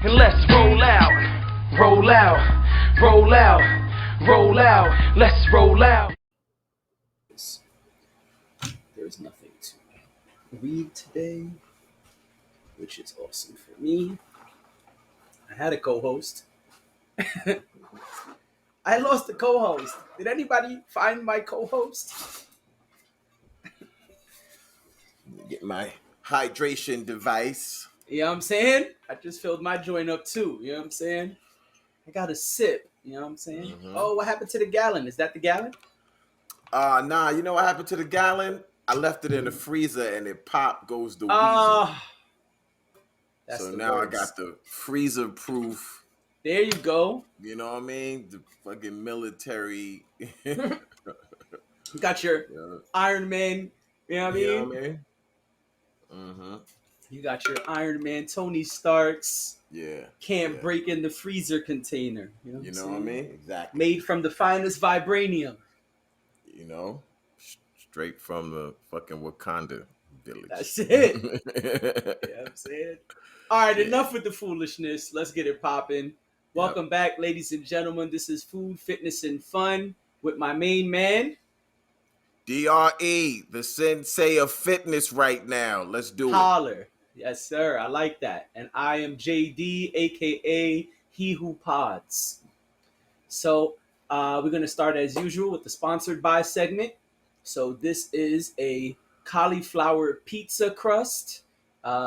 And let's roll out, roll out, roll out, roll out, let's roll out. There's nothing to read today, which is awesome for me. I had a co-host. I lost the co-host. Did anybody find my co-host? Get my hydration device. You know what I'm saying? I just filled my joint up too. You know what I'm saying? I got a sip. You know what I'm saying? Mm-hmm. Oh, what happened to the gallon? Is that the gallon? Nah, you know what happened to the gallon? I left it in the freezer and it popped goes the weasel. Ah, that's So the now I worst. got the freezer proof, There you go. you know what I mean? The fucking military. You got your Yeah, Iron Man. You know what I you know mean? what I mean? Mm-hmm. You got your Iron Man, Tony Stark's. Yeah, Can't yeah. break in the freezer container. You know what You I'm know what I saying? mean? Exactly. Made from the finest vibranium. You know? Straight from the fucking Wakanda village. That's it. You know what I'm saying? All right, Yeah. enough with the foolishness. Let's get it popping. Yep. Welcome back, ladies and gentlemen. This is Food, Fitness, and Fun with my main man, DRE, the sensei of fitness right now. Let's do it. Holler. Yes, sir. I like that. And I am JD, aka He Who Pods. So we're going to start as usual with the sponsored by segment. So this is a cauliflower pizza crust.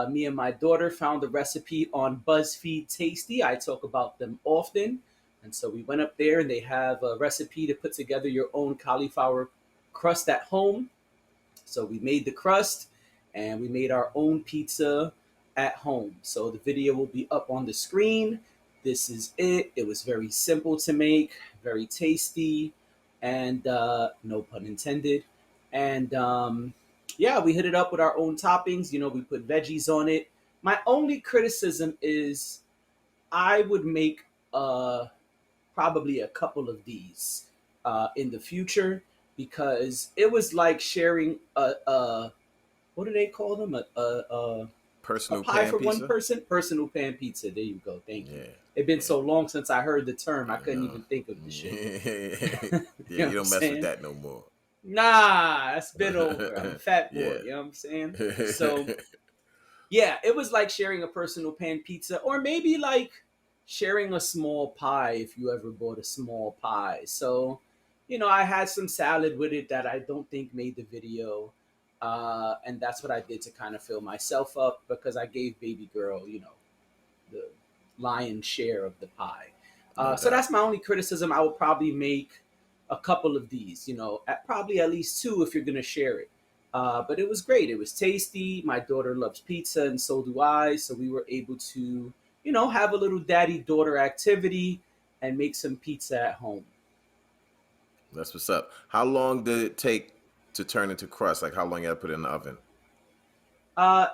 Me and my daughter found the recipe on BuzzFeed Tasty. I talk about them often. And so we went up there and they have a recipe to put together your own cauliflower crust at home. So we made the crust and we made our own pizza at home. So the video will be up on the screen. This is it. It was very simple to make, very tasty, and no pun intended. And yeah, we hit it up with our own toppings. You know, we put veggies on it. My only criticism is I would make probably a couple of these in the future because it was like sharing a what do they call them a Personal pie pan for one pizza? person, personal pan pizza. There you go. Thank you. Yeah. It's been Yeah. so long since I heard the term, I I couldn't know. even think of the shit. Yeah, You know you what I'm don't mess with saying? that no more. Nah, that's been over. I'm a fat boy. Yeah. You know what I'm saying? So yeah, it was like sharing a personal pan pizza, or maybe like sharing a small pie if you ever bought a small pie. So, you know, I had some salad with it that I don't think made the video. And that's what I did to kind of fill myself up because I gave baby girl, you know, the lion's share of the pie. No So doubt. that's my only criticism. I would probably make a couple of these, you know, probably at least two if you're going to share it. But it was great. It was tasty. My daughter loves pizza, and so do I. So we were able to, you know, have a little daddy daughter activity and make some pizza at home. That's what's up. How long did it take to turn into crust? Like how long you had to put it in the oven?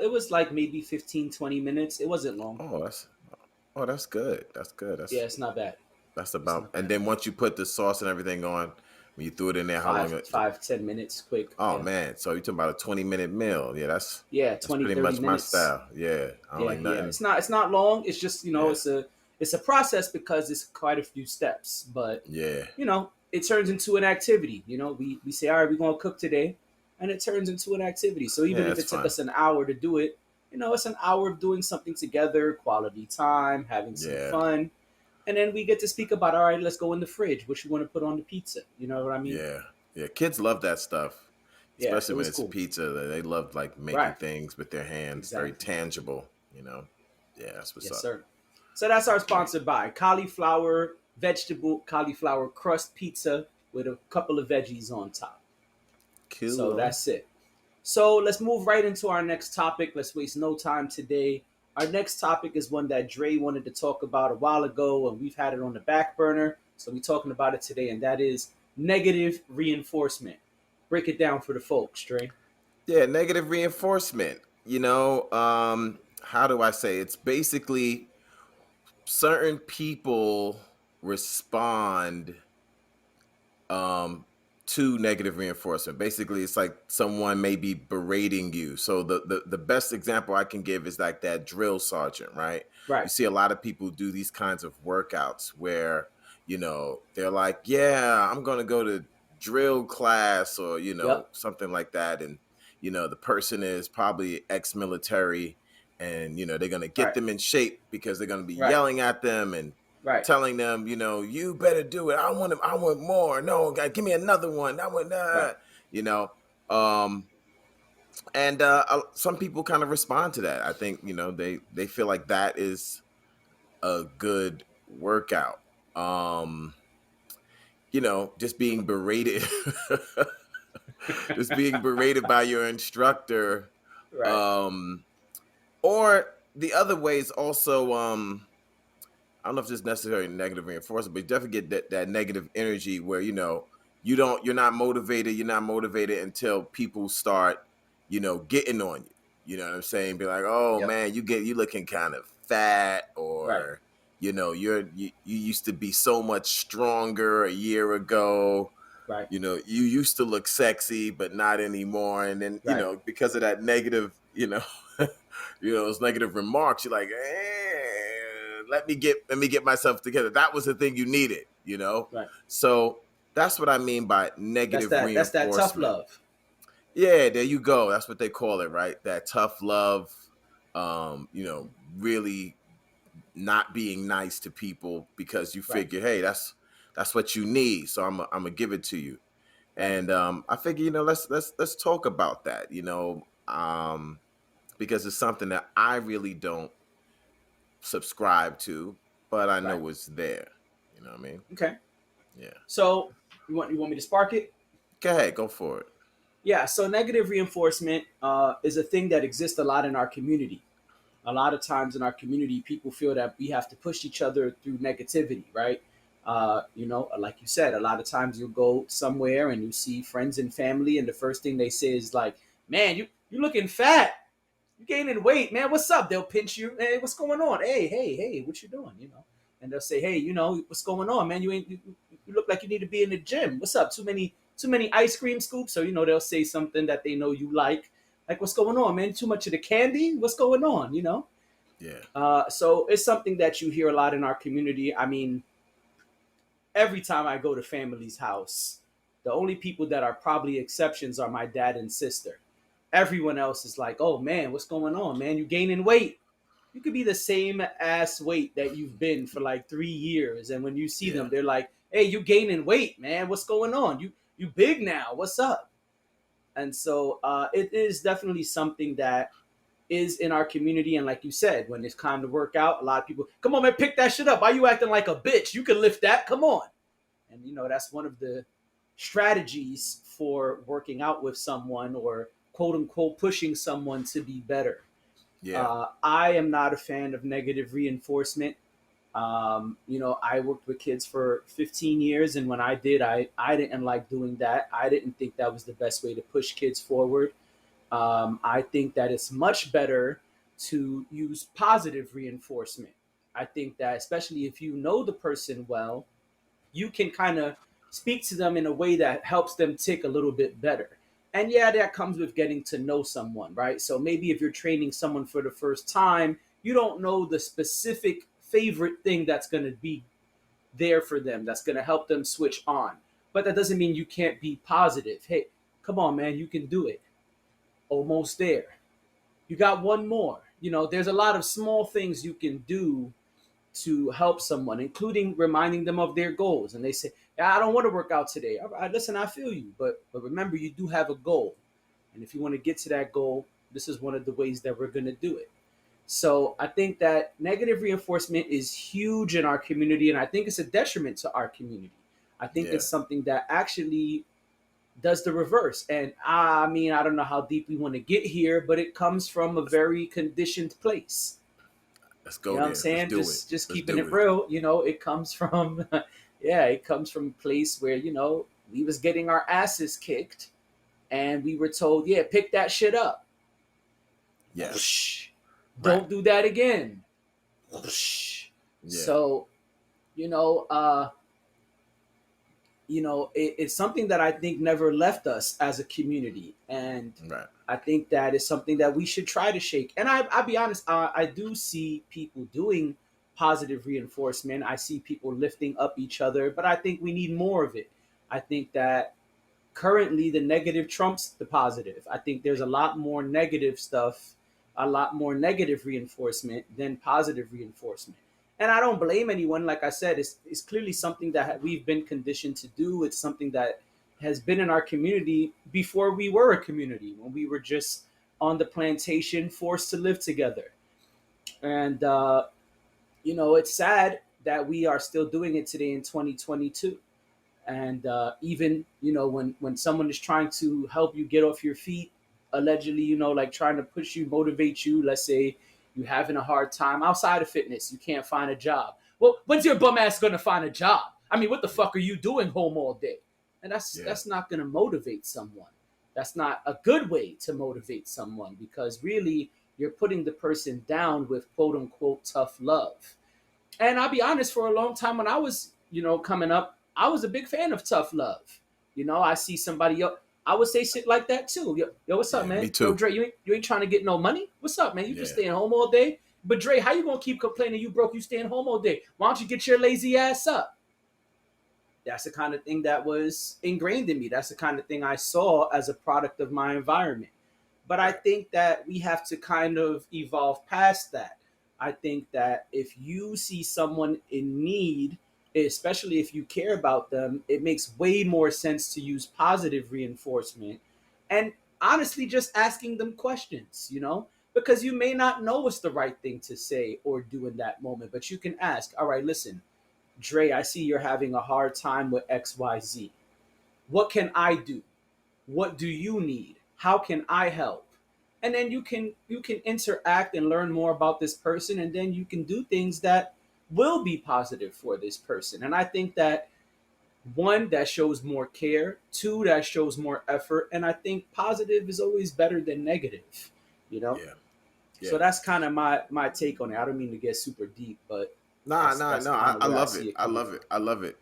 It was like maybe 15, 20 minutes. It wasn't long. Oh, that's good. That's good. Yeah, it's not bad. That's It's about not and bad. then once you put the sauce and everything on, when you threw it in there, how long Five, it took? five, 10 minutes, quick. Oh Yeah. man, so you're talking about a 20-minute meal. Yeah, Yeah, that's 20, pretty 30 much my minutes. style. Yeah. I don't Yeah, like yeah. nothing. It's not long. It's just, you know, Yeah. it's a process because it's quite a few steps. But Yeah. you know, it turns into an activity. You know, we say, all right, we're gonna cook today, and it turns into an activity. So even Yeah, if it's it took fun. us an hour to do it, you know, it's an hour of doing something together, quality time, having some Yeah. fun, and then we get to speak about, all right, let's go in the fridge. What you want to put on the pizza? You know what I mean? Yeah. Yeah. Kids love that stuff. Yeah, it Especially when was it's cool. pizza. They love like making Right. things with their hands, very Exactly. tangible, you know. Yeah, that's what's Yes, up. sir. So that's our Yeah. sponsored by cauliflower vegetable cauliflower crust pizza with a couple of veggies on top. So Cool. that's it. So let's move right into our next topic. Let's waste no time today. Our next topic is one that Dre wanted to talk about a while ago, and we've had it on the back burner. So we're talking about it today, and that is negative reinforcement. Break it down for the folks, Dre. Yeah, negative reinforcement. How do I say? It's basically certain people respond um to negative reinforcement. Basically, it's like someone may be berating you. So the best example I can give is like that drill sergeant, right? You Right. see a lot of people do these kinds of workouts where, they're like, yeah, I'm going to go to drill class or, Yep. something like that. And, the person is probably ex-military and, they're going to get Right. them in shape because they're going to be Right. yelling at them and Right. telling them, you better do it. I want more. No, God, give me another one. I want Right. you know. Um, and some people kind of respond to that. I think, they feel like that is a good workout. Um, just being berated, just being berated by your instructor. Right. Um, or the other way is also, I don't know if it's necessarily negative reinforcement, but you definitely get that negative energy where, you're not motivated. You're not motivated until people start, getting on you. You know what I'm saying? Be like, oh Yep. man, you looking kind of fat, Right. or, you used to be so much stronger a year ago. Right. You used to look sexy, but not anymore. And then, Right. because of that negative, those negative remarks, you're like, let me get myself together. That was the thing you needed. Right. So that's what I mean by That's negative that tough reinforcement. love. Yeah, there you go. That's what they call it, right? That tough love, really not being nice to people because you Right. figure, hey, that's what you need. So I'm gonna give it to you. Right. And I figure, let's talk about that, because it's something that I really don't subscribe to, but I Right. know it's there. You know what I mean? Okay. Yeah. So you want me to spark it? Go ahead, go for it. Yeah. So negative reinforcement is a thing that exists a lot in our community. A lot of times in our community, people feel that we have to push each other through negativity, right? Like you said, a lot of times you'll go somewhere and you see friends and family, and the first thing they say is like, "Man, you looking fat. You gaining weight, man. What's up?" They'll pinch you. Hey, what's going on? Hey, what you doing? And they'll say, "Hey, what's going on, man? You look like you need to be in the gym. What's up? Too many ice cream scoops." So they'll say something that they know you like what's going on, man? Too much of the candy? What's going on? Yeah. So it's something that you hear a lot in our community. I mean, every time I go to family's house, the only people that are probably exceptions are my dad and sister. Everyone else is like, "Oh man, what's going on, man? You gaining weight? You could be the same ass weight that you've been for like 3 years." And when you see Yeah. them, they're like, "Hey, you gaining weight, man? What's going on? You big now? What's up?" And so it is definitely something that is in our community. And like you said, when it's time to work out, a lot of people, "Come on, man, pick that shit up. Why you acting like a bitch? You can lift that. Come on." And that's one of the strategies for working out with someone, or quote unquote pushing someone to be better. Yeah. I am not a fan of negative reinforcement. I worked with kids for 15 years, and when I did, I didn't like doing that. I didn't think that was the best way to push kids forward. I think that it's much better to use positive reinforcement. I think that, especially if you know the person well, you can kind of speak to them in a way that helps them tick a little bit better. And yeah, that comes with getting to know someone, right? So maybe if you're training someone for the first time, you don't know the specific favorite thing that's going to be there for them, that's going to help them switch on. But that doesn't mean you can't be positive. Hey, come on, man, you can do it. Almost there. You got one more. There's a lot of small things you can do to help someone, including reminding them of their goals. And they say, "Yeah, I don't want to work out today." All right, listen, I feel you, but remember, you do have a goal, and if you want to get to that goal, this is one of the ways that we're going to do it. So I think that negative reinforcement is huge in our community, and I think it's a detriment to our community. I think Yeah. it's something that actually does the reverse. And I mean, I don't know how deep we want to get here, but it comes from a very conditioned place. Let's You go know what I'm there. Let's saying? do it. Just Let's keeping do it it. real. It comes from yeah, it comes from a place where, we was getting our asses kicked, and we were told, "Yeah, pick that shit up. Yes. Shh. Right. Don't do that again." Shh. Yeah. So, you know, uh it's something that I think never left us as a community, and Right. I think that is something that we should try to shake. And I'll be honest, I do see people doing positive reinforcement. I see people lifting up each other, but I think we need more of it. I think that currently the negative trumps the positive. I think there's a lot more negative stuff, a lot more negative reinforcement than positive reinforcement. And I don't blame anyone. Like I said, it's clearly something that we've been conditioned to do. It's something that has been in our community before we were a community, when we were just on the plantation, forced to live together. And, it's sad that we are still doing it today in 2022. And even when someone is trying to help you get off your feet, allegedly, like trying to push you, motivate you, let's say you're having a hard time outside of fitness, you can't find a job. Well, when's your bum ass gonna find a job? I mean, what the fuck are you doing home all day? And that's not gonna motivate someone. That's not a good way to motivate someone, because really you're putting the person down with quote unquote tough love. And I'll be honest, for a long time when I was, coming up, I was a big fan of tough love. I see somebody else, I would say shit like that too. Yo, what's up, Yeah, man? me too. Yo, Dre, you ain't trying to get no money? What's up, man? You just Yeah. staying home all day? But Dre, how you gonna keep complaining you broke, you staying home all day? Why don't you get your lazy ass up? That's the kind of thing that was ingrained in me. That's the kind of thing I saw as a product of my environment. But I think that we have to kind of evolve past that. I think that if you see someone in need, especially if you care about them, it makes way more sense to use positive reinforcement and honestly just asking them questions, because you may not know what's the right thing to say or do in that moment, but you can ask, all right, listen, Dre, I see you're having a hard time with XYZ. What can I do? What do you need? How can I help? And then you can interact and learn more about this person, and then you can do things that will be positive for this person. And I think that, one, that shows more care, two, that shows more effort, and I think positive is always better than negative, you know. Yeah. So that's kind of my take on it. I don't mean to get super deep, but that's No. kind of I where love see it. it I coming love from. it. I love it.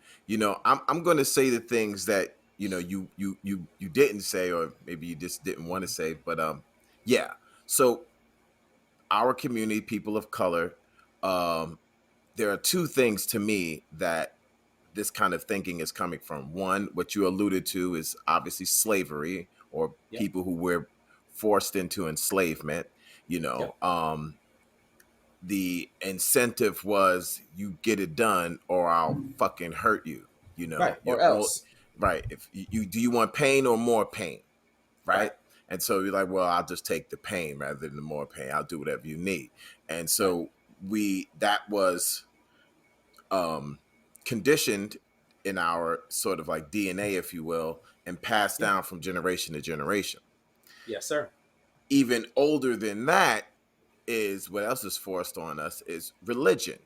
I'm going to say the things that you didn't say, or maybe you just didn't want to say. But yeah. So our community, people of color, um, there are two things to me that this kind of thinking is coming from. One, what you alluded to is obviously slavery, or Yep. people who were forced into enslavement. You know, Yep. um, the incentive was you get it done or I'll fucking hurt you. Right. You're Or all else. right. If you do, you want pain or more pain, Right. right? And so you're like, well, I'll just take the pain rather than the more pain. I'll do whatever you need. And Right. so that was um, conditioned in our sort of like DNA, if you will, and passed Yeah. down from generation to generation. Yes, sir. Even older than that is what else is forced on us is religion.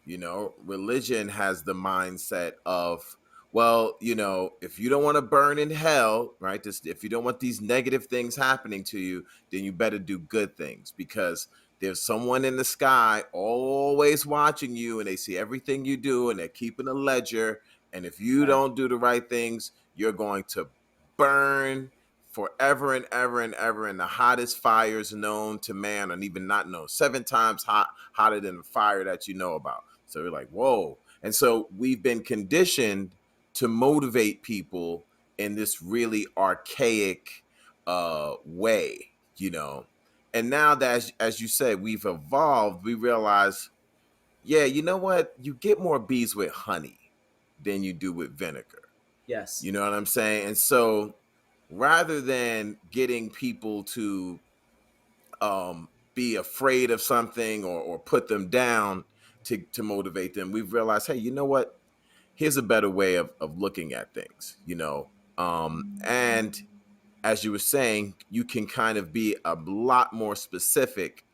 Religion has the mindset of, well, if you don't want to burn in hell, right? If you don't want these negative things happening to you, then you better do good things, because there's someone in the sky always watching you, and they see everything you do, and they're keeping a ledger. And if you Right. don't do the right things, you're going to burn forever and ever and ever in the hottest fires known to man, and even not known, 7 times hotter than the fire that you know about. So you're like, whoa. And so we've been conditioned to motivate people in this really archaic way, And now that, as you said, we've evolved, we realize, yeah, you know what? You get more bees with honey than you do with vinegar. Yes. You know what I'm saying? And so rather than getting people to be afraid of something, or put them down to motivate them, we've realized, hey, you know what? Here's a better way of looking at things. And as you were saying, you can kind of be a lot more specific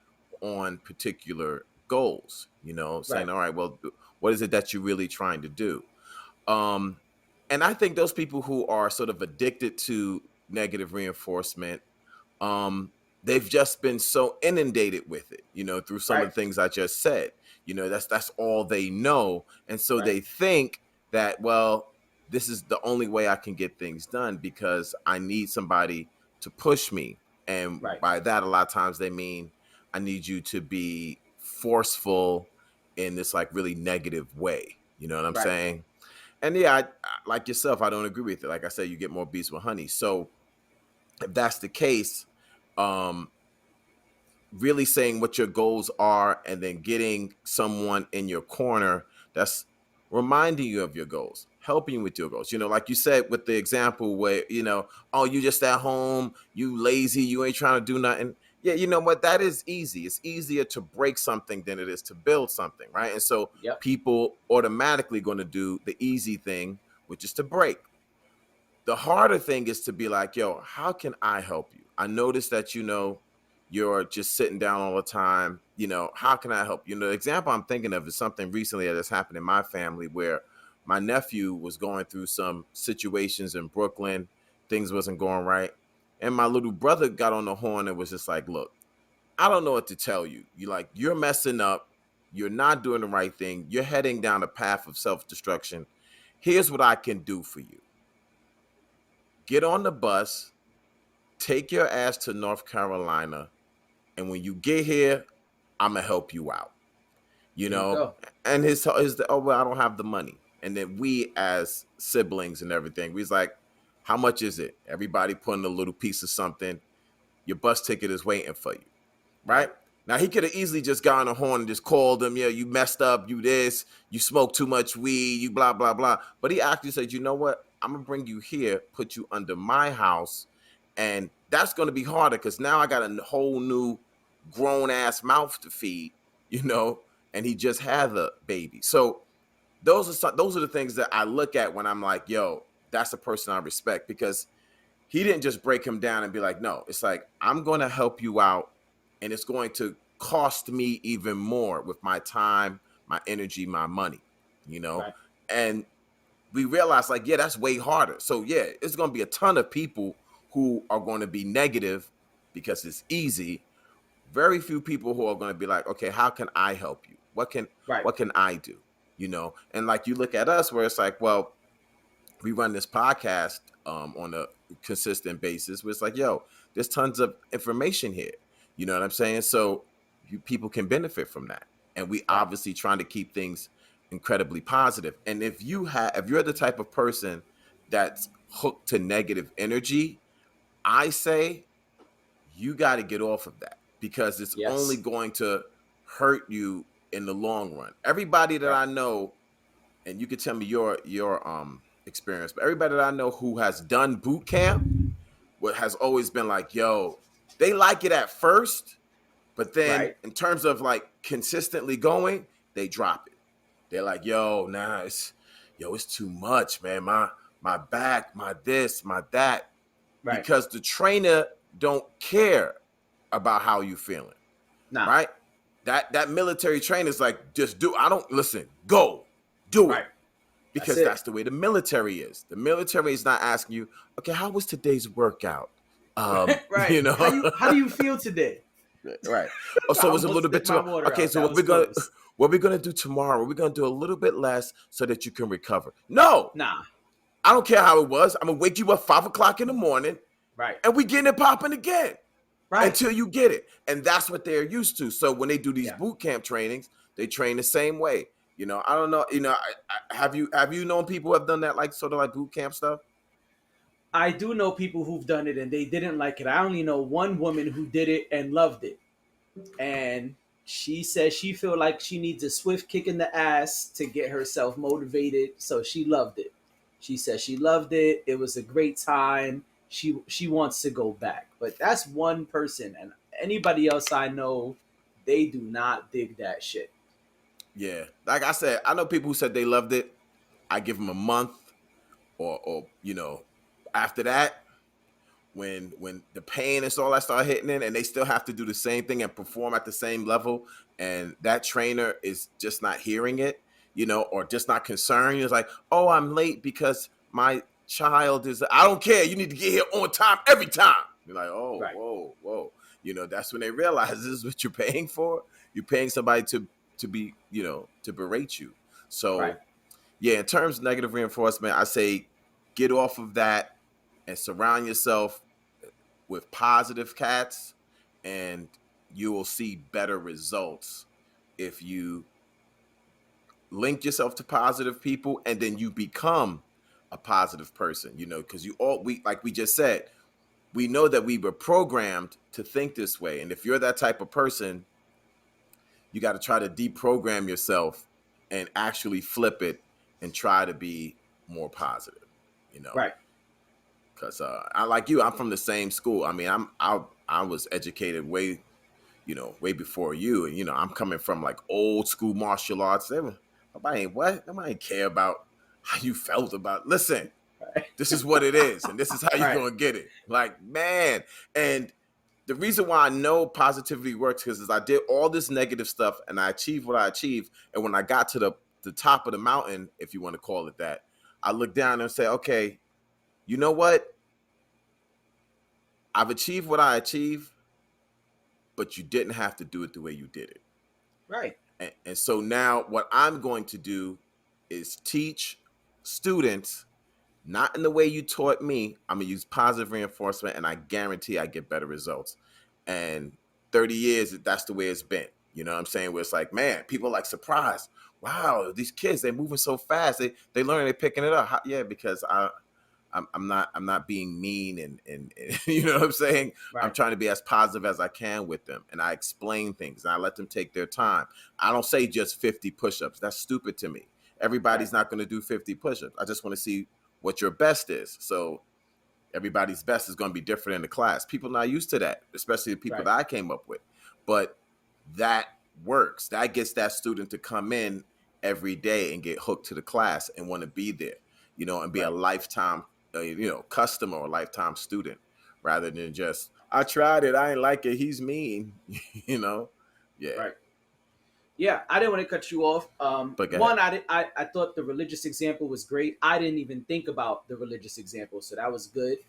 on particular goals, saying, Right. all right, well, what is it that you're really trying to do? Um, and I think those people who are sort of addicted to negative reinforcement, um, they've just been so inundated with it, through some of Right. the things I just said. That's all they know. And so Right. they think that, well, this is the only way I can get things done because I need somebody to push me. And Right. by that, a lot of times they mean I need you to be forceful in this like really negative way. You know what I'm Right. saying? And yeah, I, like yourself, I don't agree with it. Like I said, you get more bees with honey. So if that's the case, um, really saying what your goals are and then getting someone in your corner that's reminding you of your goals, helping you with your goals. You know, like you said with the example where, you know, oh, you just at home, you lazy, you ain't trying to do nothing. Yeah, you know what? That is easy. It's easier to break something than it is to build something, right? And so Yep. people automatically going to do the easy thing, which is to break. The harder thing is to be like, yo, how can I help you? I noticed that, you know, you're just sitting down all the time. You know, how can I help you? You know, the example I'm thinking of is something recently that has happened in my family where my nephew was going through some situations in Brooklyn. Things wasn't going right. And my little brother got on the horn and was just like, look, I don't know what to tell you. You're messing up. You're not doing the right thing. You're heading down a path of self-destruction. Here's what I can do for you. Get on the bus, take your ass to North Carolina, and when you get here, I'm gonna help you out. You There you know, go. and his oh well, I don't have the money. And then we as siblings and everything, we's like, how much is it? Everybody putting a little piece of something. Your bus ticket is waiting for you, right? Now he could have easily just got on the horn and just called them. Yeah, you messed up. You this. You smoked too much weed. You blah blah blah. But he actually said, you know what? I'm gonna bring you here, put you under my house, and that's gonna be harder because now I got a whole new grown ass mouth to feed. You know, and he just had a baby. So those are the things that I look at when I'm like, yo, that's a person I respect because he didn't just break him down and be like, no, it's like, I'm going to help you out and it's going to cost me even more with my time, my energy, my money, you know? Right. And we realized like, yeah, that's way harder. So yeah, it's going to be a ton of people who are going to be negative because it's easy. Very few people who are going to be like, okay, how can I help you? What can I do? You know? And like you look at us where it's like, well, we run this podcast on a consistent basis where it's like, yo, there's tons of information here. You know what I'm saying? So people can benefit from that. And we obviously trying to keep things incredibly positive. And if you're the type of person that's hooked to negative energy, I say you got to get off of that because it's only going to hurt you in the long run. Everybody that I know, and you can tell me your experience, but everybody that I know who has done boot camp, what has always been like, yo, they like it at first, but then in terms of like consistently going, they drop it. They're like, yo, nah, it's too much, man. My back, my this, my that. Right. Because the trainer don't care about how you feeling. Nah. Right? That military trainer is like, just do. I don't listen. Go, do it. Because that's the way the military is. The military is not asking you, okay, how was today's workout? Right. You know, how do you feel today? Right. Oh, so it was a little bit too. Okay, so what we're gonna do tomorrow? We're gonna do a little bit less so that you can recover. No, nah. I don't care how it was. I'm gonna wake you up 5 o'clock in the morning. Right. And we getting it popping again. Right. Until you get it. And that's what they're used to. So when they do these boot camp trainings, they train the same way. You know, I don't know. You know, have you known people who have done that, like sort of like boot camp stuff? I do know people who've done it and they didn't like it. I only know one woman who did it and loved it. And she says she feel like she needs a swift kick in the ass to get herself motivated. So she loved it. She says she loved it. It was a great time. She wants to go back. But that's one person. And anybody else I know, they do not dig that shit. Yeah. Like I said, I know people who said they loved it. I give them a month or you know, after that, when the pain and all that start hitting in and they still have to do the same thing and perform at the same level and that trainer is just not hearing it, you know, or just not concerned. It's like, oh, I'm late because my child is, I don't care. You need to get here on time every time. You're like, oh, whoa. You know, that's when they realize this is what you're paying for. You're paying somebody to be, you know, to berate you. So, yeah, in terms of negative reinforcement, I say get off of that and surround yourself with positive cats, and you will see better results if you link yourself to positive people and then you become a positive person, because we, like we just said, we know that we were programmed to think this way. And if you're that type of person, you got to try to deprogram yourself and actually flip it and try to be more positive, Right. because I, like you, I'm from the same school. I mean, I was educated way before you, and I'm coming from like old school martial arts. Nobody ain't care about how you felt about. Listen, Right. this is what it is, and this is how you're Right. gonna get it. Like, man, and the reason why I know positivity works is I did all this negative stuff and I achieved what I achieved, and when I got to the top of the mountain, if you want to call it that, I look down and say, okay, you know what? I've achieved what I achieved, but you didn't have to do it the way you did it. Right. And so now what I'm going to do is teach students, not in the way you taught me. I'm going to use positive reinforcement, and I guarantee I get better results. And 30 years, that's the way it's been. You know what I'm saying? Where it's like, man, people are like surprised. Wow, these kids, they're moving so fast. They learn, they're picking it up. Yeah, because I'm not being mean and you know what I'm saying? Right. I'm trying to be as positive as I can with them, and I explain things and I let them take their time. I don't say just 50 push-ups. That's stupid to me. Everybody's not going to do 50 push-ups. I just want to see what your best is. So everybody's best is going to be different in the class. People not used to that, especially the people that I came up with. But that works. That gets that student to come in every day and get hooked to the class and want to be there, and be a lifetime customer or lifetime student, rather than just, I tried it, I ain't like it, he's mean. Yeah. Right. Yeah, I didn't want to cut you off. But go One, ahead. I thought the religious example was great. I didn't even think about the religious example, so that was good.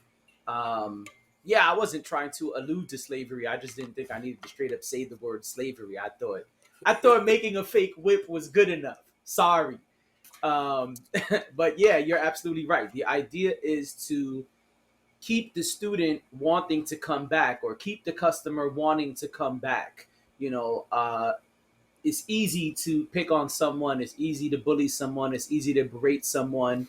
Yeah, I wasn't trying to allude to slavery. I just didn't think I needed to straight up say the word slavery. I thought making a fake whip was good enough. Sorry. But yeah, you're absolutely right. The idea is to keep the student wanting to come back, or keep the customer wanting to come back. It's easy to pick on someone. It's easy to bully someone. It's easy to berate someone.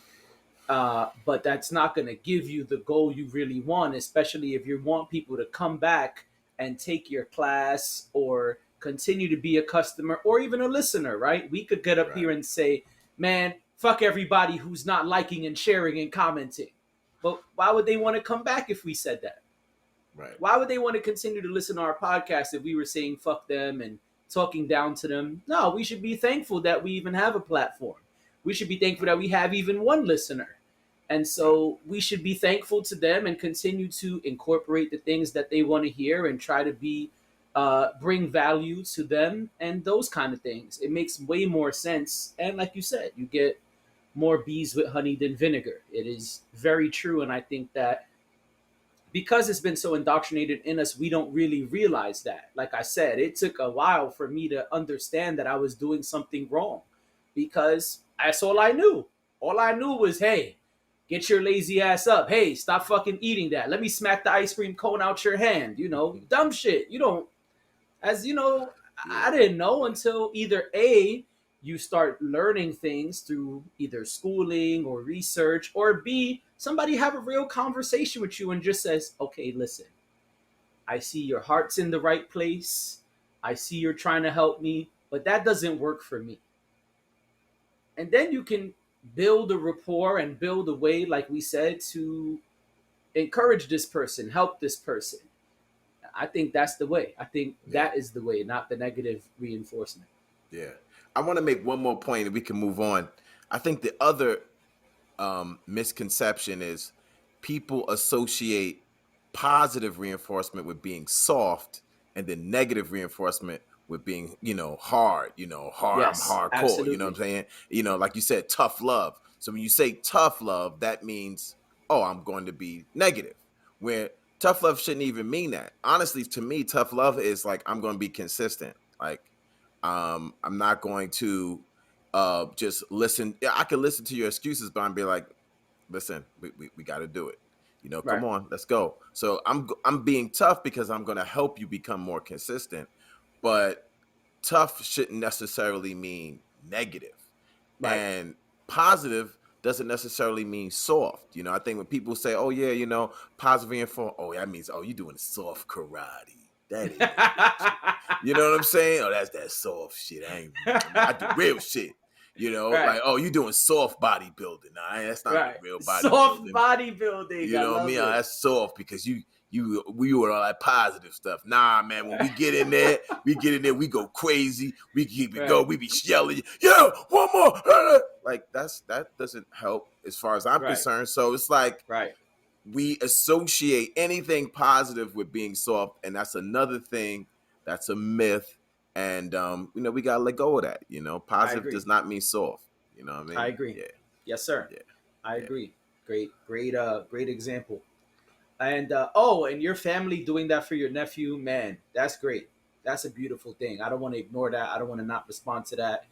But that's not going to give you the goal you really want, especially if you want people to come back and take your class or continue to be a customer or even a listener, right? We could get up here and say, man, fuck everybody who's not liking and sharing and commenting. But why would they want to come back if we said that? Right. Why would they want to continue to listen to our podcast if we were saying fuck them and talking down to them? No, we should be thankful that we even have a platform. We should be thankful that we have even one listener. And so we should be thankful to them and continue to incorporate the things that they want to hear and try to bring value to them and those kind of things. It makes way more sense. And like you said, you get more bees with honey than vinegar. It is very true. And I think that because it's been so indoctrinated in us, we don't really realize that. Like I said, it took a while for me to understand that I was doing something wrong, because that's all I knew. All I knew was, hey, get your lazy ass up. Hey, stop fucking eating that. Let me smack the ice cream cone out your hand. Dumb shit. I didn't know until either A, you start learning things through either schooling or research, or B, somebody have a real conversation with you and just says, okay, listen, I see your heart's in the right place. I see you're trying to help me, but that doesn't work for me. And then you can build a rapport and build a way, like we said, to encourage this person, help this person. I think that's the way. I think that is the way, not the negative reinforcement. Yeah. I want to make one more point and we can move on. I think the other misconception is people associate positive reinforcement with being soft, and then negative reinforcement with being, hard, hard, Yes, I'm hardcore, absolutely. you know what I'm saying? Like you said, tough love. So when you say tough love, that means, oh, I'm going to be negative, where tough love shouldn't even mean that. Honestly, to me, tough love is like, I'm going to be consistent. Like, I'm not going to just listen. Yeah, I can listen to your excuses, but I'm be like, listen, we got to do it. You know, Right. come on, let's go. So I'm being tough because I'm going to help you become more consistent. But tough shouldn't necessarily mean negative, Right. and positive doesn't necessarily mean soft. You know, I think when people say, "Oh yeah, you know, positive reinforcement," oh that means you doing soft karate. That ain't no real shit. You know what I'm saying? Oh, that's that soft shit. I do real shit. You know, Right. like, oh, you doing soft bodybuilding. Nah, that's not Right. real Soft bodybuilding. bodybuilding. You I know what I love mean? it. That's soft because we were all that positive stuff. Nah, man, when we get in there, we go crazy. We keep it Right. going. We be yelling, yeah, one more. Like that doesn't help as far as I'm Right. concerned. So it's like Right. we associate anything positive with being soft, and that's another thing. That's a myth. And you know, we gotta let go of that. You know, I positive agree. does not mean soft. You know what I mean? I agree. Yeah, Yes, sir. yeah, I yeah. agree. Great example. And and your family doing that for your nephew, man, that's great. That's a beautiful thing. I don't want to ignore that. I don't want to not respond to that.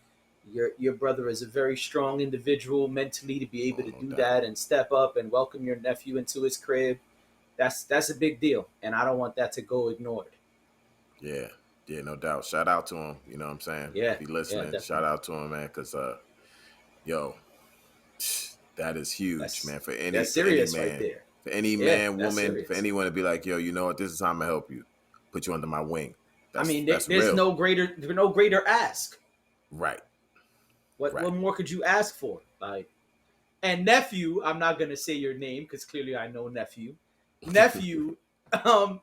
Your brother is a very strong individual mentally to be able Oh, to no do doubt. that and step up and welcome your nephew into his crib. That's a big deal, and I don't want that to go ignored. Yeah, yeah, no doubt. Shout out to him. You know what I'm saying? Yeah, If he yeah, listening, shout definitely. out to him, man. Because yo, that is huge, That's man. that's serious right there. For any Yeah, man, that's woman, for serious. anyone to be like, yo, you know what? This is how I'm gonna help you. Put you under my wing. I mean, That's there's real. no greater ask. Right, What right. more could you ask for? Like, and nephew, I'm not gonna say your name because clearly I know nephew. Nephew, um,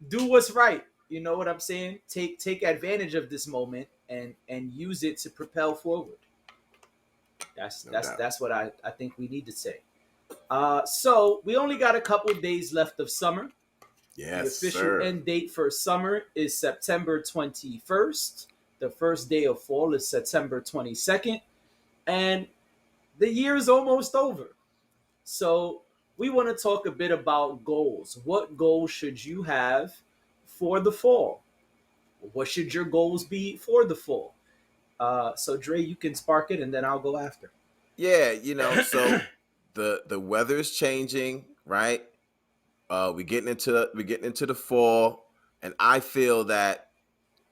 do what's right. You know what I'm saying? Take advantage of this moment and use it to propel forward. That's No that's doubt. that's what I think we need to say. So we only got a couple days left of summer. The Yes, official sir. end date for summer is September 21st. The first day of fall is September 22nd. And the year is almost over. So we want to talk a bit about goals. What goals should you have for the fall? What should your goals be for the fall? So Dre, you can spark it, and then I'll go after. Yeah, you know, so the weather's changing, right? We're getting into the fall, and I feel that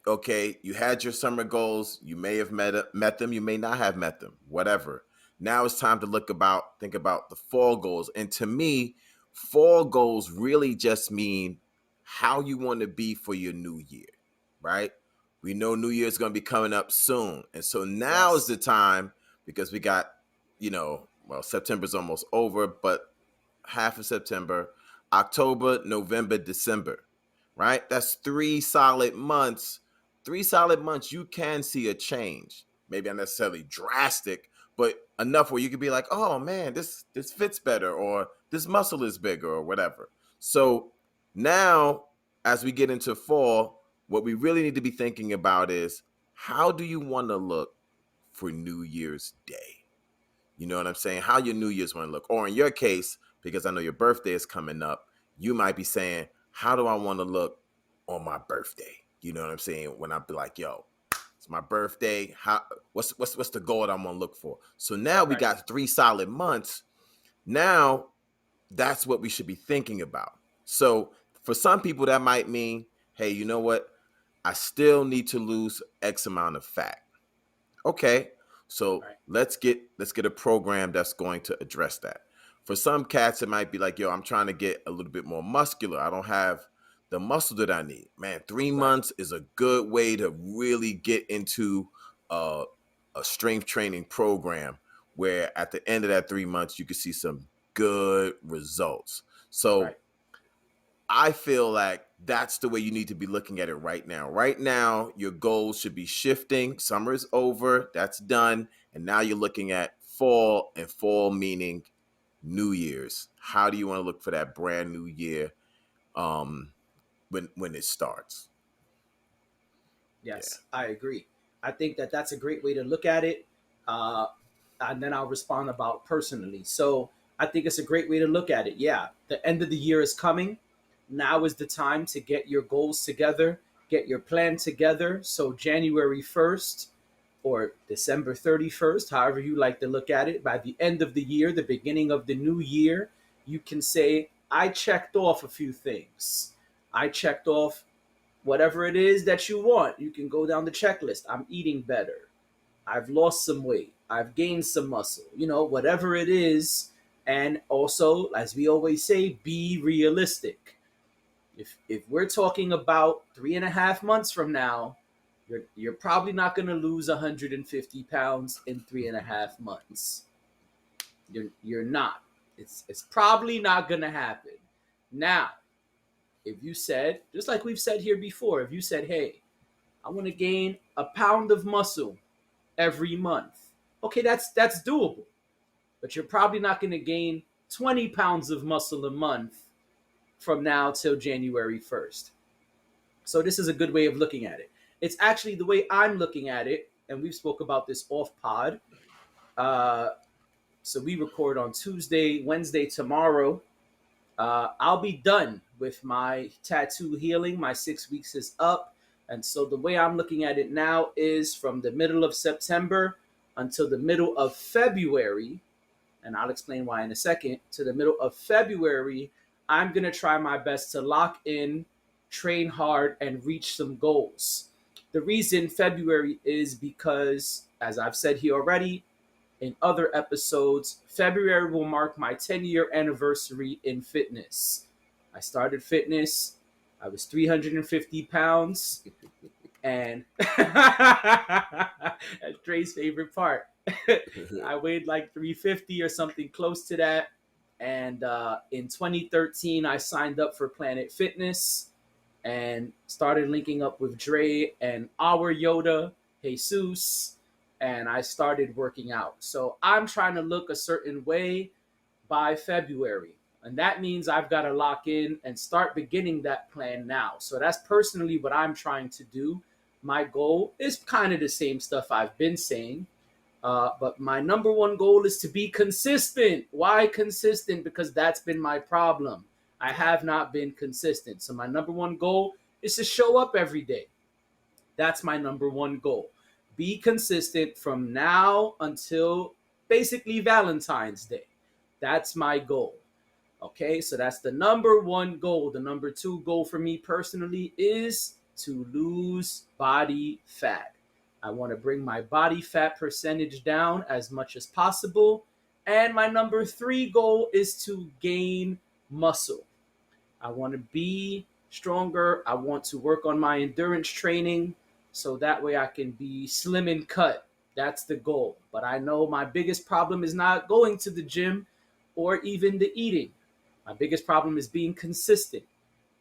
okay, you had your summer goals. You may have met them. You may not have met them. Whatever. Now it's time to think about the fall goals. And to me, fall goals really just mean how you want to be for your new year, right? We know New Year's going to be coming up soon. And so now is Yes. the time because we got, well, September's almost over, but half of September, October, November, December, right? That's 3 solid months. 3 solid months, you can see a change. Maybe not necessarily drastic, but enough where you could be like, oh man, this fits better, or this muscle is bigger, or whatever. So now, as we get into fall, what we really need to be thinking about is how do you want to look for New Year's Day? You know what I'm saying? How your New Year's want to look. Or in your case, because I know your birthday is coming up, you might be saying, how do I want to look on my birthday? You know what I'm saying? When I be like, yo, it's my birthday. What's the goal that I'm gonna look for? So now we Right. got 3 solid months. Now that's what we should be thinking about. So for some people, that might mean, hey, you know what? I still need to lose X amount of fat. Okay, so Right. let's get a program that's going to address that. For some cats, it might be like, yo, I'm trying to get a little bit more muscular. I don't have the muscle that I need. Man, three Right. months is a good way to really get into a, a strength training program where at the end of that 3 months, you can see some good results. So Right. I feel like that's the way you need to be looking at it right now. Right now, your goals should be shifting. Summer is over, that's done. And now you're looking at fall, and fall meaning New Year's. How do you want to look for that brand new year um, when it starts? Yeah. Yes, I agree. I think that that's a great way to look at it. Uh, and then I'll respond about personally. So I think it's a great way to look at it. Yeah, the end of the year is coming. Now is the time to get your goals together, get your plan together. So January 1st, or December 31st, however you like to look at it, by the end of the year, the beginning of the new year, you can say, I checked off a few things. I checked off whatever it is that you want. You can go down the checklist. I'm eating better. I've lost some weight. I've gained some muscle. Whatever it is. And also, as we always say, be realistic. If we're talking about 3.5 months from now, you're probably not going to lose 150 pounds in 3.5 months. You're not. It's probably not going to happen. Now, if you said, just like we've said here before, if you said, hey, I want to gain a pound of muscle every month, okay, that's doable. But you're probably not going to gain 20 pounds of muscle a month from now till January 1st. So this is a good way of looking at it. It's actually the way I'm looking at it, and we've spoke about this off pod. So we record on Tuesday, Wednesday, tomorrow. I'll be done with my tattoo healing. My 6 weeks is up. And so the way I'm looking at it now is from the middle of September until the middle of February, and I'll explain why in a second, to the middle of February, I'm going to try my best to lock in, train hard, and reach some goals. The reason February is because, as I've said here already in other episodes, February will mark my 10-year anniversary in fitness. I started fitness. I was 350 pounds. And that's Dre's favorite part. I weighed like 350 or something close to that. And in 2013, I signed up for Planet Fitness and started linking up with Dre and our Yoda, Jesus, and I started working out. So I'm trying to look a certain way by February. And that means I've got to lock in and start beginning that plan now. So that's personally what I'm trying to do. My goal is kind of the same stuff I've been saying. But my number one goal is to be consistent. Why consistent? Because that's been my problem. I have not been consistent. So my number one goal is to show up every day. That's my number one goal. Be consistent from now until basically Valentine's Day. That's my goal. Okay, so that's the number one goal. The number two goal for me personally is to lose body fat. I want to bring my body fat percentage down as much as possible. And my number three goal is to gain muscle. I want to be stronger. I want to work on my endurance training so that way I can be slim and cut. That's the goal. But I know my biggest problem is not going to the gym or even the eating. My biggest problem is being consistent,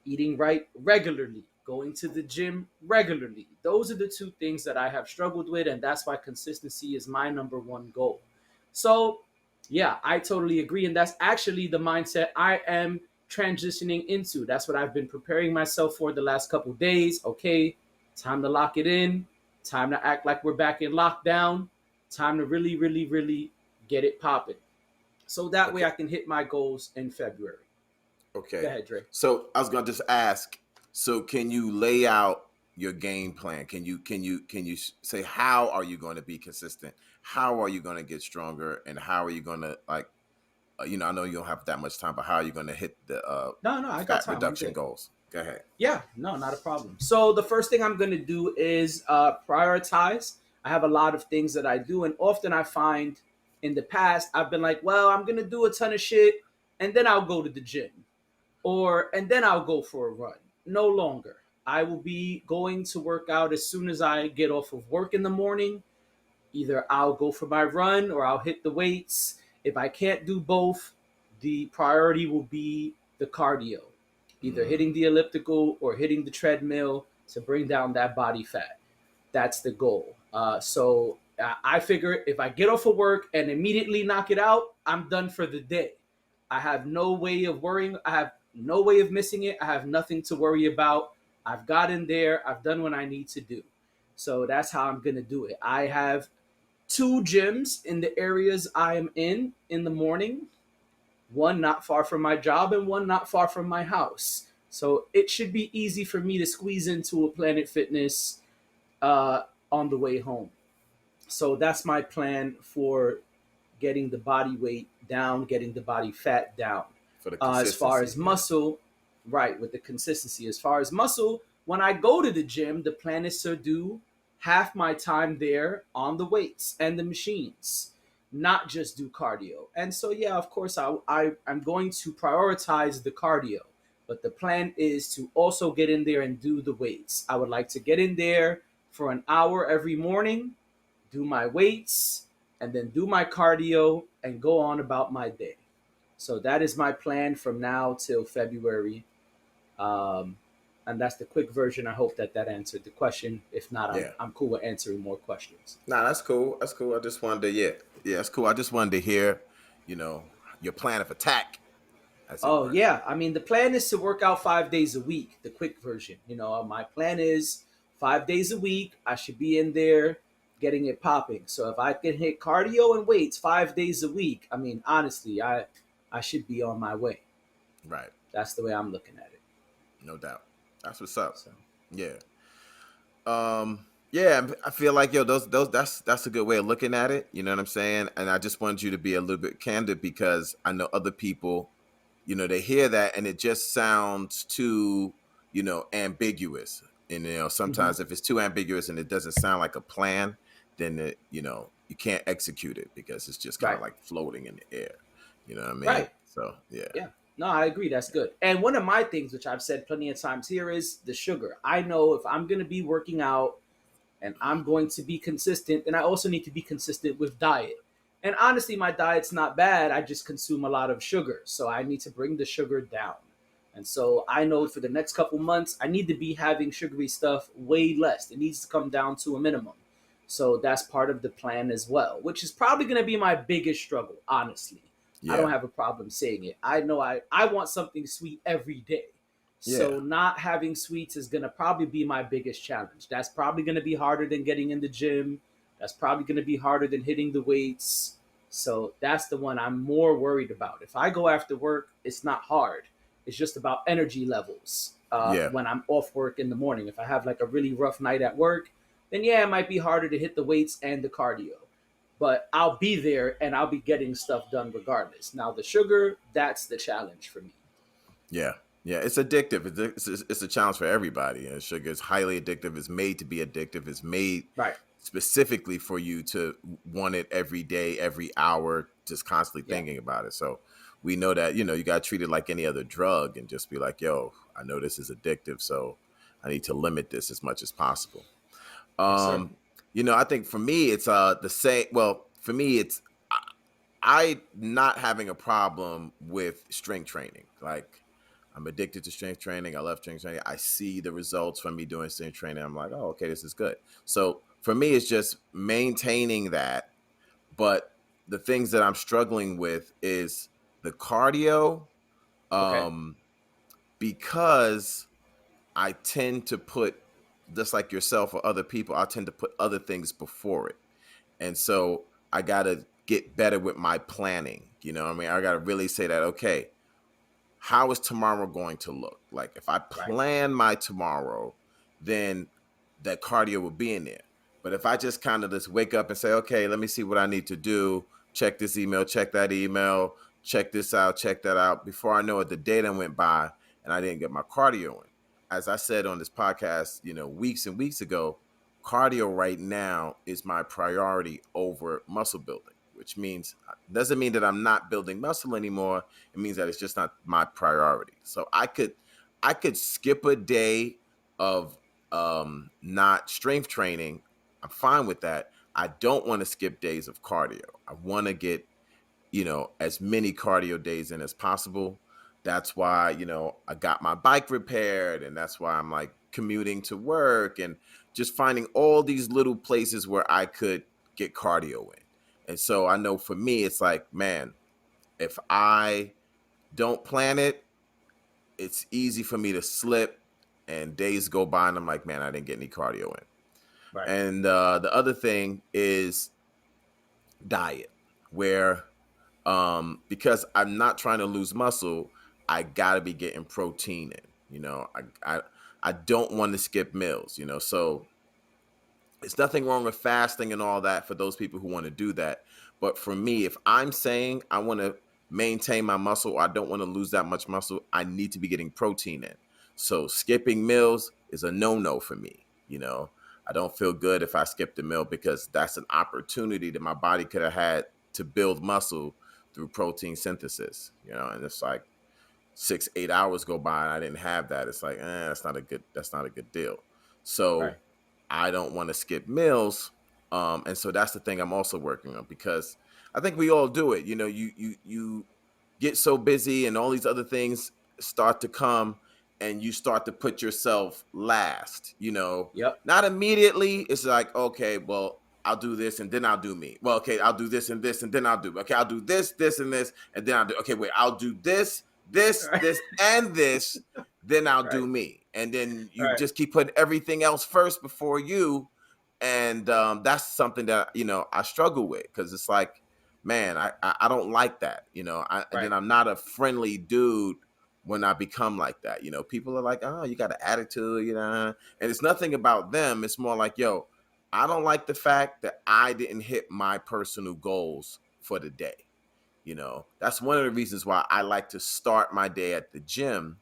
eating right regularly, going to the gym regularly. Those are the two things that I have struggled with, and that's why consistency is my number one goal. So, yeah, I totally agree, and that's actually the mindset I am transitioning into. That's what I've been preparing myself for the last couple days. Okay, time to lock it in. Time to act like we're back in lockdown. Time to really, really, really get it popping. So that way I can hit my goals in February. Okay. Go ahead, Dre. So I was gonna just ask. So can you lay out your game plan? Can you say how are you going to be consistent? How are you going to get stronger? And how are you going to I know you don't have that much time, but how are you going to hit the I got time. reduction goals? Go ahead. Yeah, no, not a problem. So the first thing I'm going to do is prioritize. I have a lot of things that I do, and often I find in the past I've been like, well, I'm going to do a ton of shit, and then I'll go to the gym, and then I'll go for a run. No longer. I will be going to work out as soon as I get off of work in the morning. Either I'll go for my run or I'll hit the weights. If I can't do both, the priority will be the cardio. Either hitting the elliptical or hitting the treadmill to bring down that body fat. That's the goal. So I figure if I get off of work and immediately knock it out, I'm done for the day. I have no way of worrying. I have no way of missing it. I have nothing to worry about. I've got in there. I've done what I need to do. So that's how I'm going to do it. I have 2 gyms in the areas I am in the morning. One not far from my job and one not far from my house. So it should be easy for me to squeeze into a Planet Fitness on the way home. So that's my plan for getting the body weight down, getting the body fat down. For the As far consistency. as muscle, right, with the consistency. As far as muscle, when I go to the gym, the plan is to do half my time there on the weights and the machines, not just do cardio. And so, yeah, of course, I'm going to prioritize the cardio, but the plan is to also get in there and do the weights. I would like to get in there for an hour every morning, do my weights, and then do my cardio and go on about my day. So that is my plan from now till February. Um, and that's the quick version. I hope that that answered the question. If not, Yeah. I'm cool with answering more questions. Nah, that's cool. That's cool. I just wanted to, yeah, that's cool. I just wanted to hear, you know, your plan of attack, as it Oh were. yeah, I mean the plan is to work out 5 days a week. The quick version, my plan is 5 days a week. I should be in there getting it popping. So if I can hit cardio and weights 5 days a week, I mean honestly, I should be on my way. Right. That's the way I'm looking at it. No doubt. That's what's up. So Yeah. Yeah, I feel like those that's a good way of looking at it. You know what I'm saying? And I just wanted you to be a little bit candid because I know other people, they hear that and it just sounds too, ambiguous. And mhm. sometimes if it's too ambiguous and it doesn't sound like a plan, then you can't execute it because it's just kind of Right, like floating in the air. You know what I mean? right. So yeah. Yeah. No, I agree. That's good. And one of my things, which I've said plenty of times here, is the sugar. I know if I'm going to be working out and I'm going to be consistent, then I also need to be consistent with diet. And honestly, my diet's not bad. I just consume a lot of sugar. So I need to bring the sugar down. And so I know for the next couple months, I need to be having sugary stuff way less. It needs to come down to a minimum. So that's part of the plan as well, which is probably going to be my biggest struggle, honestly. I Yeah. don't have a problem saying it. I know I want something sweet every day. Yeah. So not having sweets is going to probably be my biggest challenge. That's probably going to be harder than getting in the gym. That's probably going to be harder than hitting the weights. So that's the one I'm more worried about. If I go after work, it's not hard. It's just about energy levels. Yeah. When I'm off work in the morning, if I have like a really rough night at work, then yeah, it might be harder to hit the weights and the cardio. But I'll be there and I'll be getting stuff done regardless. Now the sugar, that's the challenge for me. Yeah, yeah, it's addictive. It's a challenge for everybody. And sugar is highly addictive. It's made to be addictive. It's made Right. specifically for you to want it every day, every hour, just constantly Yeah. thinking about it. So we know that you got to treat it like any other drug and just be like, yo, I know this is addictive, so I need to limit this as much as possible. Yes, sir. Um, I think for me it's the same. Well, for me it's I not having a problem with strength training. Like I'm addicted to strength training. I love strength training. I see the results from me doing strength training. I'm like, oh, okay, this is good. So for me, it's just maintaining that. But the things that I'm struggling with is the cardio, Okay. um, because I tend to put, just like yourself or other people, I tend to put other things before it. And so I got to get better with my planning. You know what I mean? I got to really say that, okay, how is tomorrow going to look? Like if I Right. plan my tomorrow, then that cardio will be in there. But if I just kind of just wake up and say, okay, let me see what I need to do, check this email, check that email, check this out, check that out, before I know it, the day then went by and I didn't get my cardio in. As I said on this podcast, weeks and weeks ago, cardio right now is my priority over muscle building, which means doesn't mean that I'm not building muscle anymore. It means that it's just not my priority. So I could skip a day of not strength training. I'm fine with that. I don't want to skip days of cardio. I want to get as many cardio days in as possible. That's why I got my bike repaired, and that's why I'm like commuting to work and just finding all these little places where I could get cardio in. And so I know for me, it's like, man, if I don't plan it, it's easy for me to slip and days go by and I'm like, man, I didn't get any cardio in. Right. And the other thing is diet, where because I'm not trying to lose muscle, I gotta be getting protein in. I don't want to skip meals. So It's nothing wrong with fasting and all that for those people who want to do that. But for me, if I'm saying I want to maintain my muscle, or I don't want to lose that much muscle, I need to be getting protein in. So skipping meals is a no-no for me. I don't feel good if I skip the meal, because that's an opportunity that my body could have had to build muscle through protein synthesis. And it's like 6-8 hours go by and I didn't have that. It's like, that's not a good deal. So Right. I don't want to skip meals. And so that's the thing I'm also working on, because I think we all do it. You get so busy and all these other things start to come, and you start to put yourself last, Yep. not immediately. It's like, okay, well, I'll do this and then I'll do me. Well, okay, I'll do this and this and then I'll do. Okay, I'll do this, this and this, and then I'll do. Okay, wait, I'll do this, Right. this, and this, then I'll Right. do me. And then you Right. just keep putting everything else first before you. And that's something that, I struggle with, because it's like, man, I don't like that, and Right. then I'm not a friendly dude when I become like that. People are like, oh, you got an attitude, and it's nothing about them. It's more like, yo, I don't like the fact that I didn't hit my personal goals for the day. That's one of the reasons why I like to start my day at the gym,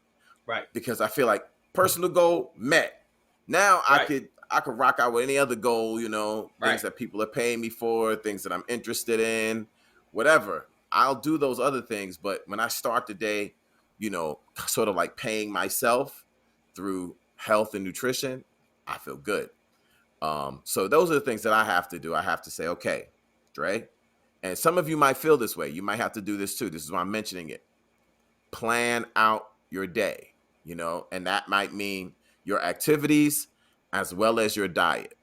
Right. because I feel like personal goal met. Now Right. I could rock out with any other goal, Right. things that people are paying me for, things that I'm interested in, whatever. I'll do those other things, but when I start the day, sort of like paying myself through health and nutrition, I feel good. So those are the things that I have to do. I have to say, okay, Dre, and some of you might feel this way. You might have to do this too. This is why I'm mentioning it. Plan out your day, and that might mean your activities as well as your diet.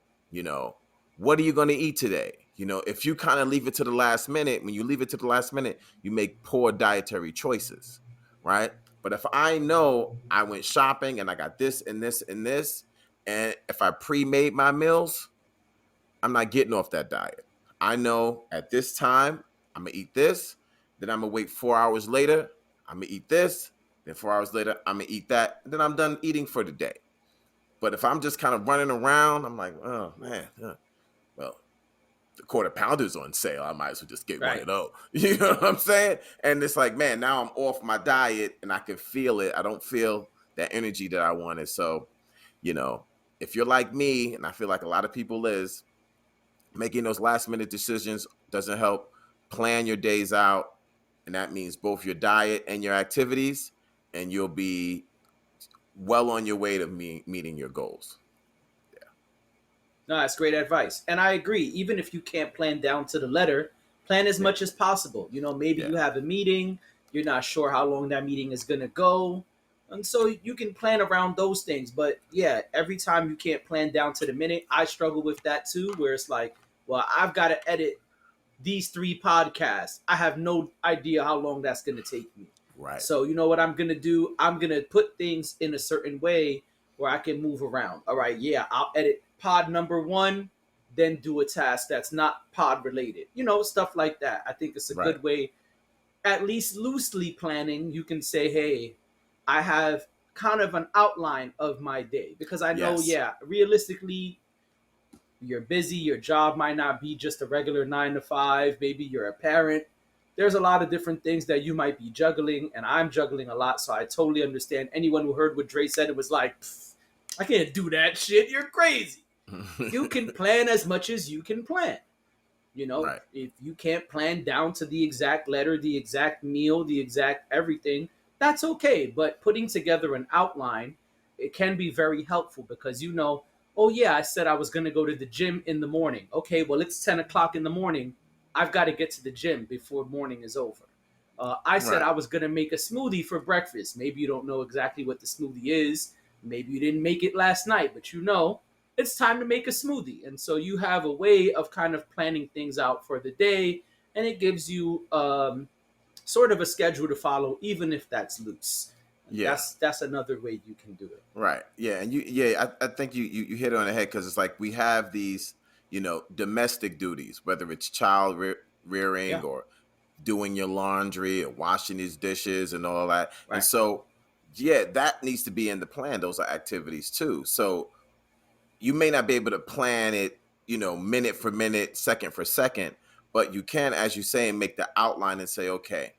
What are you going to eat today? If you kind of leave it to the last minute, when you leave it to the last minute, you make poor dietary choices, right? But if I know I went shopping and I got this and this and this, and if I pre-made my meals, I'm not getting off that diet. I know at this time I'm gonna eat this, then I'm gonna wait 4 hours later, I'm gonna eat this, then 4 hours later, I'm gonna eat that, and then I'm done eating for the day. But if I'm just kind of running around, I'm like, oh man, well, the quarter pounder's on sale. I might as well just get one Right. of those. You know what I'm saying? And it's like, man, now I'm off my diet and I can feel it. I don't feel that energy that I wanted. So, you know, if you're like me, and I feel like a lot of people is, making those last minute decisions doesn't help. Plan your days out, and that means both your diet and your activities, and you'll be well on your way to meeting your goals. No, that's great advice. And I agree. Even if you can't plan down to the letter, plan as Yeah. much as possible. Maybe Yeah. you have a meeting, you're not sure how long that meeting is going to go. And so you can plan around those things. But yeah, every time you can't plan down to the minute, I struggle with that too, where it's like, well, I've got to edit these 3 podcasts. I have no idea how long that's going to take me. Right. So you know what I'm gonna do? I'm gonna put things in a certain way where I can move around. All right, yeah, I'll edit pod number 1, then do a task that's not pod related. Stuff like that. I think it's a Right. good way, at least loosely planning. You can say, hey, I have kind of an outline of my day, because I know, Yes. yeah, realistically, you're busy. Your job might not be just a regular 9 to 5. Maybe you're a parent. There's a lot of different things that you might be juggling, and I'm juggling a lot. So I totally understand anyone who heard what Dre said and was like, I can't do that shit. You're crazy. You can plan as much as you can plan. Right. If you can't plan down to the exact letter, the exact meal, the exact everything, that's okay. But putting together an outline, it can be very helpful, because oh yeah, I said I was going to go to the gym in the morning. Okay, well, it's 10 o'clock in the morning. I've got to get to the gym before morning is over. I said Right. I was going to make a smoothie for breakfast. Maybe you don't know exactly what the smoothie is. Maybe you didn't make it last night, but it's time to make a smoothie. And so you have a way of kind of planning things out for the day, and it gives you sort of a schedule to follow, even if that's loose. And Yeah. that's another way you can do it. Right. Yeah. And I think you hit it on the head, because it's like we have these, domestic duties, whether it's child rearing Yeah. or doing your laundry or washing these dishes and all that. And Right. so, yeah, that needs to be in the plan. Those are activities too. So you may not be able to plan it minute for minute, second for second, but you can, as you say, make the outline and say, okay.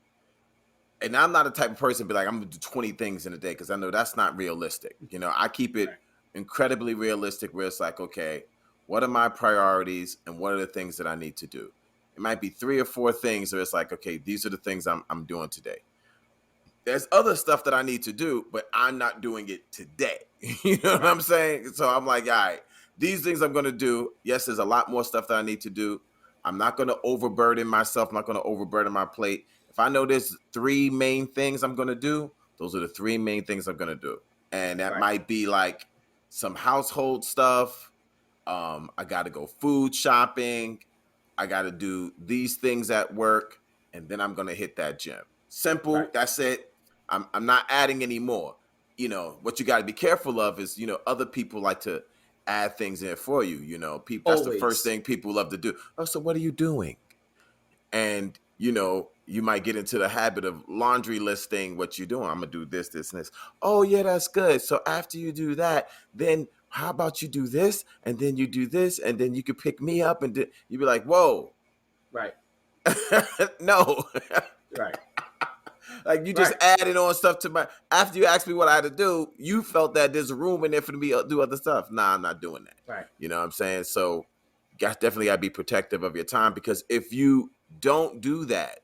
And I'm not the type of person to be like, I'm gonna do 20 things in a day, because I know that's not realistic. I keep it incredibly realistic, where it's like, okay, what are my priorities and what are the things that I need to do? It might be 3 or 4 things where it's like, okay, these are the things I'm doing today. There's other stuff that I need to do, but I'm not doing it today. You know what I'm saying? So I'm like, all right, these things I'm going to do. Yes, there's a lot more stuff that I need to do. I'm not going to overburden myself. I'm not going to overburden my plate. If I know there's 3 main things I'm going to do, those are the 3 main things I'm going to do. And that might be like some household stuff. I got to go food shopping. I got to do these things at work. And then I'm going to hit that gym. Simple. Right. That's it. I'm not adding any more. What you got to be careful of is, other people like to add things in for you. People, that's the first thing people love to do. Oh, so what are you doing? And, you might get into the habit of laundry listing what you're doing. I'm going to do this, this, and this. Oh, yeah, that's good. So after you do that, then how about you do this? And then you do this. And then you could pick me up. And you'd be like, whoa. Right. No. Right. Like you just added on stuff to my. After you asked me what I had to do, you felt that there's a room in there for me to do other stuff. Nah, I'm not doing that. Right. You know what I'm saying? So, definitely gotta be protective of your time, because if you don't do that,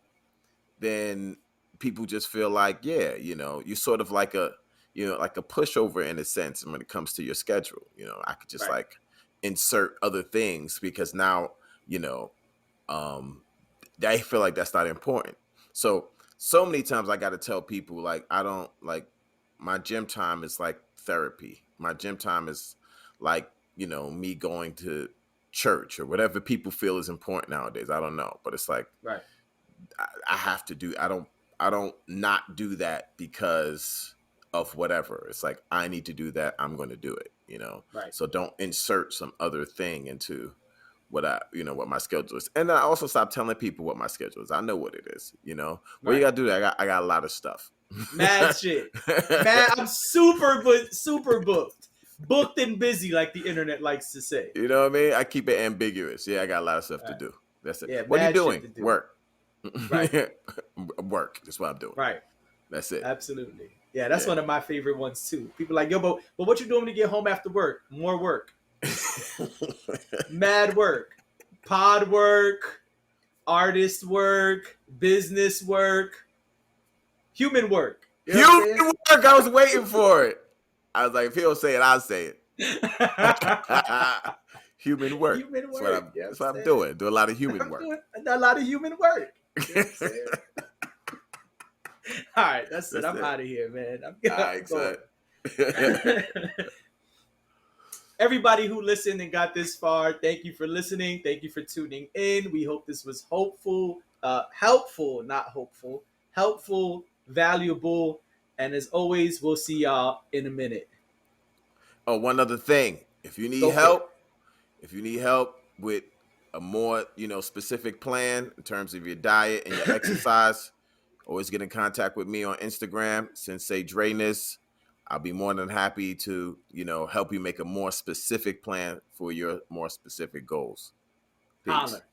then people just feel like, you're sort of like a, like a pushover in a sense when it comes to your schedule. I could just like insert other things because now, they feel like that's not important. So many times I got to tell people, like, I don't like, my gym time is like therapy. My gym time is like, me going to church or whatever people feel is important nowadays. I don't know, but it's like, I have to do, I don't not do that because of whatever. It's like, I need to do that. I'm going to do it, So don't insert some other thing into what my schedule is. And then I also stopped telling people what my schedule is. I know what it is, Well, you got to do that. I got a lot of stuff. Mad shit. I'm super booked. Booked and busy, like the internet likes to say. You know what I mean? I keep it ambiguous. Yeah, I got a lot of stuff to do. That's it. Yeah, what are you doing? Do. Work. Right. Work. That's what I'm doing. Right. That's it. Absolutely. Yeah, that's one of my favorite ones too. People are like, yo, but what you doing when you get home after work? More work. Mad work. Pod work. Artist work. Business work. Human work. You know human work. I was waiting for it. I was like, if he don't say it, I'll say it. Human work. Human work. That's what I'm doing. Do a lot of human work. A lot of human work. You know all right, that's it. I'm out of here, man. Everybody who listened and got this far, thank you for listening. Thank you for tuning in. We hope this was helpful, valuable, and as always, we'll see y'all in a minute. Oh, one other thing. If you need help with a more, specific plan in terms of your diet and your exercise, always get in contact with me on Instagram, Sensei Dreyness. I'll be more than happy to, help you make a more specific plan for your more specific goals. Peace. Holler.